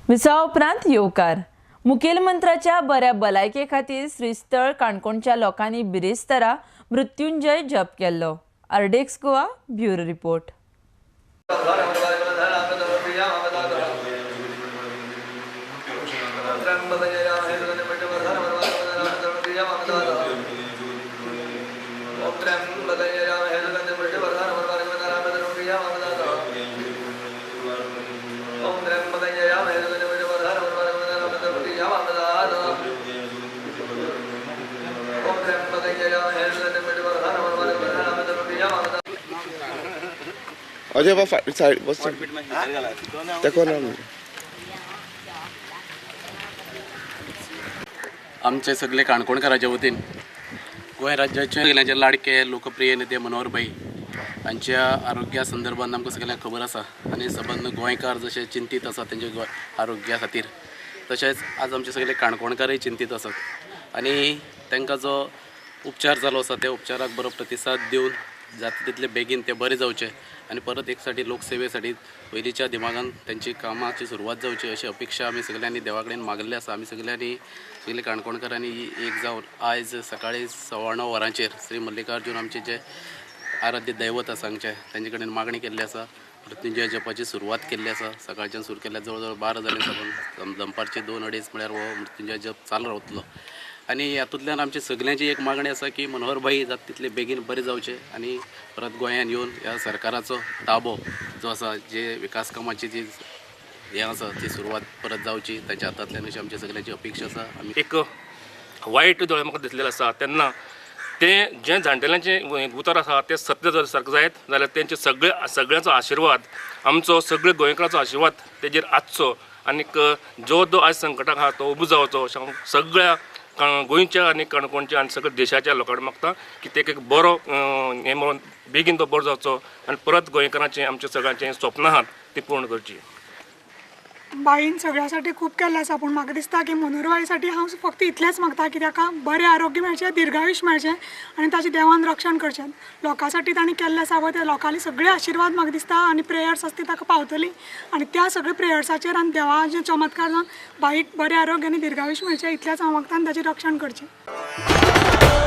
विसावा उपरांत येवकार मुखेलमंत्र्याच्या बऱ्या भलायके खातीर श्रीस्थळ काणकोणच्या लोकांनी बिरेस्तारा मृत्युंजय जप केल्लो। आरडेक्स गोवा ब्युरो रिपोर्ट। अजय बाबा साइड बस देखो ना आमचे सगळे काणकोणकारांच्या वतीन गोंय राज्याचे लाडके लोकप्रिय नेते मनोहर भाई हांच्या आरोग्या संदर्भात आमकां सगळ्यांक खबर आसा आनी सबंद गोंयकार जशे चिंतीत आसा तेंच्या आरोग्या खातीर तशेंच आज आमचे सगळे काणकोणकारय चिंतीत आसात आनी तांकां जो उपचार जालो आसा त्या उपचाराक बरो प्रतिसाद दिवन जाता तितले बेगीन ते बरे जावचे आनी परत एक फावटी लोकसेवेसाठी पयलींच्या दिमागान त्यांची कामाची सुरवात जावची अशी अपेक्षा आमी सगळ्यांनी देवा कडेन मागल्ली आसा। आमी सगळे काणकोणकारांनी एक जावन आयज सकाळी 9:15 वरांचेर श्री मल्लिकार्जुन आमचे जे आराध्य दैवत आसा हांगचे तांचे कडेन मागणी केल्ली आसा। मृत्युंजय जपाची सुरवात केल्ली आसा। सकाळच्यान सुरू केल्या जवळ जवळ 12 जाले सावन दनपारचे 2-2:30 म्हळ्यार हो मृत्युंजय जप चालू रावतलो आनी हातूंतल्यान आमची सगळ्यांची एक मागणी आसा की मनोहर भाई जाता तितले बेगीन बरे जावचे आनी परत गोंयांत येवन ह्या सरकाराचो ताबो जो आसा जे विकास कामाची जी हें आसा ती सुरवात परत जावची ताच्या हातांतल्यान अशी आमची सगळ्यांची अपेक्षा आसा। आमी एक वायट दोळे म्हाका दिसलेले आसा तेन्ना ते जे जाणटेल्यांचे उतर आसा ते सत्य जर सारकें जायत जाल्यार तेंचे सगळ्यांचो आशिर्वाद आमचो सगळे गोंयकारांचो आशिर्वाद तेजेर आसचो आनीक जो आज संकटाक आहा तो उबो जावचो अशें हांव सगळ्या गोंयच्या आनी काणकोणच्या आनी सगळ्या देशाच्या लोकांक मागता की ते एक बरो हें म्हणून बेगीन तो बरो जावचो आनी परत गोंयकारांचें आमच्या सगळ्यांचें स्वप्नां आहात ती पूर्ण करची। बाईन सगळ्यासाठी खूप केल्लें आसा पूण म्हाका दिसता की मनोहर भाईसाठी हांव फक्त इतलेंच मागता की ताका बरें आरोग्य मेळचें, दीर्घायुश्य मेळचें आनी ताचें देवान रक्षण करचें। लोकांसाठी ताणें केल्लें आसा पळय त्या लोकांनी सगळे आशिर्वाद म्हाका दिसता आनी प्रेयर्स आसता ती ताका पावतली आनी त्या सगळ्या प्रेयर्साचेर आनी देवाचें चमत्कार जावन बाईक बरें आरोग्य आनी दीर्घायुश्य मेळचें इतलेंच हांव मागता आनी ताचें रक्षण करचें।